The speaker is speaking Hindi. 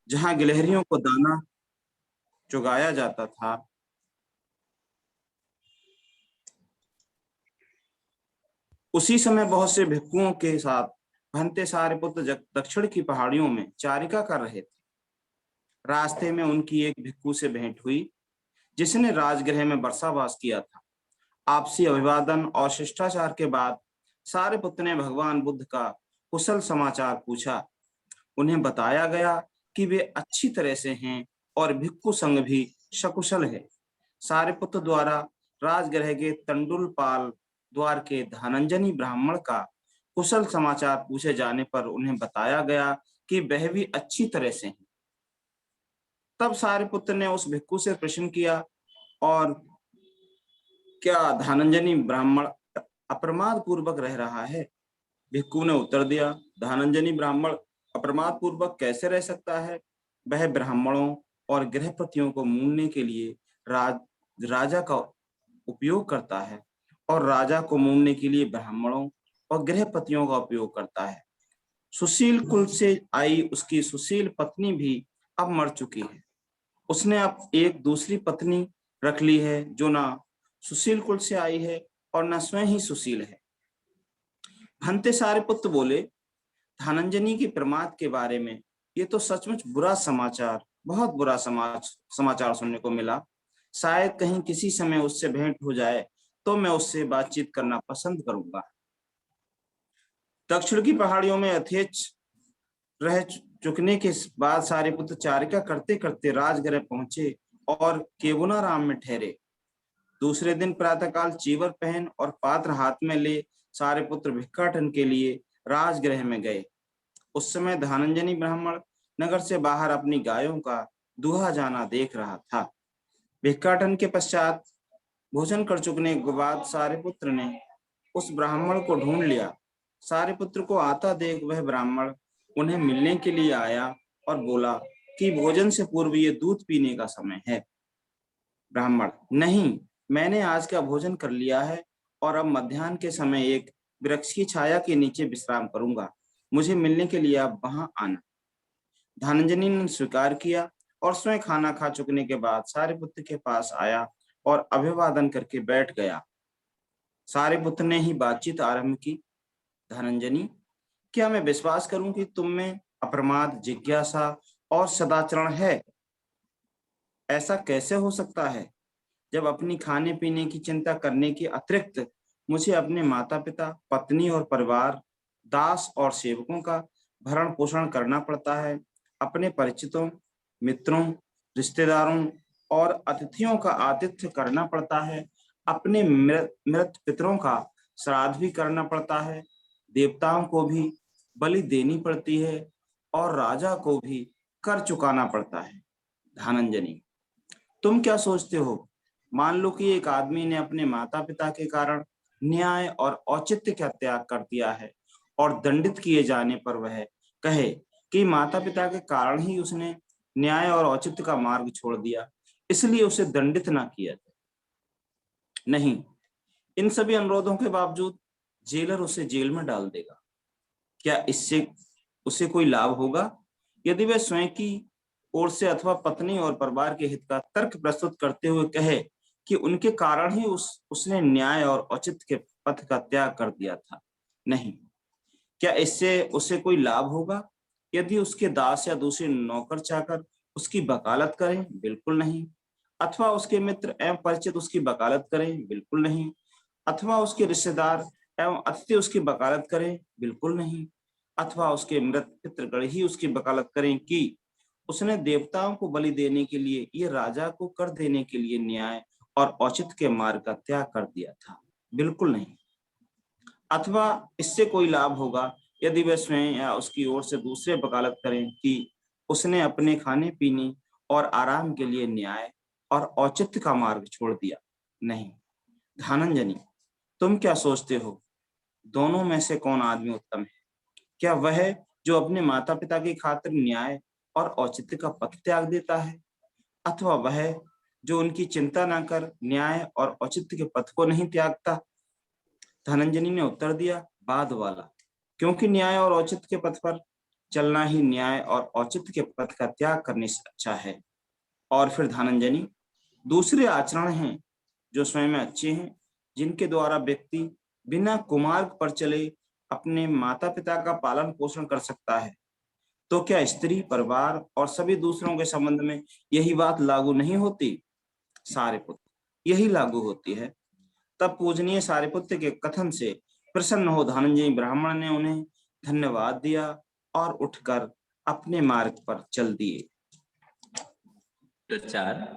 जहां गिलहरियों को दाना चुगाया जाता था, उसी समय बहुत से भिक्षुओं के साथ भंते सारिपुत्र दक्षिण की पहाड़ियों में चारिका कर रहे थे। रास्ते में उनकी एक भिक्षु से भेंट हुई, जिसने राजगृह में वर्षावास किया था। आपसी अभिवादन और शिष्टाचार के बाद सारिपुत्र ने भगवान बुद्ध का कुशल समाचार पूछा। उन्हें बताया गया कि वे अच्छी तरह से हैं और भिक्षु संघ भी सकुशल है। सारिपुत्र द्वारा राजगृह के तंडुलपाल द्वार के धनंजनी ब्राह्मण का कुशल समाचार पूछे जाने पर उन्हें बताया गया कि वह भी अच्छी तरह से हैं। तब सारिपुत्र ने उस भिक्षु से प्रश्न किया, और क्या धनंजनी ब्राह्मण अप्रमाद पूर्वक रह रहा है? भिक्षु ने उत्तर दिया, धनंजनी ब्राह्मण अप्रमाद पूर्वक कैसे रह सकता है? वह ब्राह्मणों और गृहपतियों को मूलने के लिए राजा का उपयोग करता है, और राजा को मूलने के लिए ब्राह्मणों और गृहपतियों का उपयोग करता है। सुशील कुल से आई उसकी सुशील पत्नी भी अब मर चुकी है। उसने अब एक दूसरी पत्नी रख ली है, जो ना सुशील कुल से आई है और ना स्वयं ही सुशील है। भंते सारिपुत्र बोले, धनंजनी की प्रमाद के बारे में ये तो सचमुच बुरा समाचार, बहुत बुरा समाचार सुनने को मिला। शायद कहीं किसी समय उससे भेंट हो जाए तो मैं उससे बातचीत करना पसंद करूंगा। दक्षिण की पहाड़ियों में यथेच्छ रह चुकने के बाद सारिपुत्र चारिका करते करते राजगृह पहुंचे और केवुनाराम में ठहरे। दूसरे दिन प्रातःकाल चीवर पहन और पात्र हाथ में ले सारिपुत्र भिक्षाटन के लिए राजगृह में गए। उस समय धनंजनी ब्राह्मण नगर से बाहर अपनी गायों का दूहा जाना देख रहा था। भिक्षाटन के पश्चात भोजन कर चुकने के बाद सारिपुत्र ने उस ब्राह्मण को ढूंढ लिया। सारिपुत्र को आता देख वह ब्राह्मण उन्हें मिलने के लिए आया और बोला कि भोजन से पूर्व ये दूध पीने का समय है। ब्राह्मण, नहीं, मैंने आज का भोजन कर लिया है और अब मध्याह्न के समय एक वृक्ष की छाया के नीचे विश्राम करूंगा। मुझे मिलने के लिए आप वहां आना। धनंजनी ने स्वीकार किया और स्वयं खाना खा चुकने के बाद सारिपुत्र के पास आया और अभिवादन करके बैठ गया। सारिपुत्र ने ही बातचीत आरंभ की। धनंजनी, क्या मैं विश्वास करूं कि तुम में अप्रमाद, जिज्ञासा और सदाचरण है? ऐसा कैसे हो सकता है जब अपनी खाने पीने की चिंता करने के अतिरिक्त मुझे अपने माता पिता, पत्नी और परिवार, दास और सेवकों का भरण पोषण करना पड़ता है, अपने परिचितों, मित्रों, रिश्तेदारों और अतिथियों का आतिथ्य करना पड़ता है, अपने मृत पितरों का श्राद्ध भी करना पड़ता है, देवताओं को भी बलि देनी पड़ती है और राजा को भी कर चुकाना पड़ता है। धनंजनी, तुम क्या सोचते हो? मान लो कि एक आदमी ने अपने माता पिता के कारण न्याय और औचित्य का त्याग कर दिया है और दंडित किए जाने पर वह कहे कि माता पिता के कारण ही उसने न्याय और औचित्य का मार्ग छोड़ दिया, इसलिए उसे दंडित ना किया जाए। नहीं, इन सभी अनुरोधों के बावजूद जेलर उसे जेल में डाल देगा। क्या इससे उसे कोई लाभ होगा? यदि वह स्वयं की ओर से अथवा पत्नी और परिवार के हित का तर्क प्रस्तुत करते हुए कहे कि उनके कारण ही उसने न्याय और औचित्य के पथ का त्याग कर दिया था। नहीं, क्या इससे उसे कोई लाभ होगा? यदि उसके दास या दूसरे नौकर चाकर उसकी वकालत करें? बिल्कुल नहीं। अथवा उसके मित्र एवं परिचित उसकी वकालत करें? बिल्कुल नहीं। अथवा उसके रिश्तेदार एवं अतिथि उसकी वकालत करें? बिल्कुल नहीं। अथवा उसके मृत पितृगण ही उसकी वकालत करें कि उसने देवताओं को बलि देने के लिए, ये राजा को कर देने के लिए न्याय और औचित्य के मार्ग का त्याग कर दिया था? बिल्कुल नहीं। अथवा इससे कोई लाभ होगा यदि वह स्वयं या उसकी ओर से दूसरे वकालत करें कि उसने अपने खाने पीने और आराम के लिए न्याय और औचित्य का मार्ग छोड़ दिया? नहीं। धनंजनी, तुम क्या सोचते हो, दोनों में से कौन आदमी उत्तम है? क्या वह जो अपने माता पिता की खातिर न्याय और औचित्य का पथ त्याग देता है, अथवा वह जो उनकी चिंता न कर न्याय और औचित्य के पथ को नहीं त्यागता? धनंजनी ने उत्तर दिया, बाद वाला, क्योंकि न्याय और औचित्य के पथ पर चलना ही न्याय और औचित्य के पथ का त्याग करने से अच्छा है। और फिर धनंजयनी, दूसरे आचरण हैं जो स्वयं में अच्छे हैं, जिनके द्वारा व्यक्ति बिना कुमार्ग पर चले अपने माता पिता का पालन पोषण कर सकता है। तो क्या स्त्री, परिवार और सभी दूसरों के संबंध में यही बात लागू नहीं होती? सारिपुत्र, यही लागू होती है। तब पूजनीय सारिपुत्र के कथन से प्रसन्न हो धनंजय ब्राह्मण ने उन्हें धन्यवाद दिया और उठकर अपने मार्ग पर चल दिए। प्रचार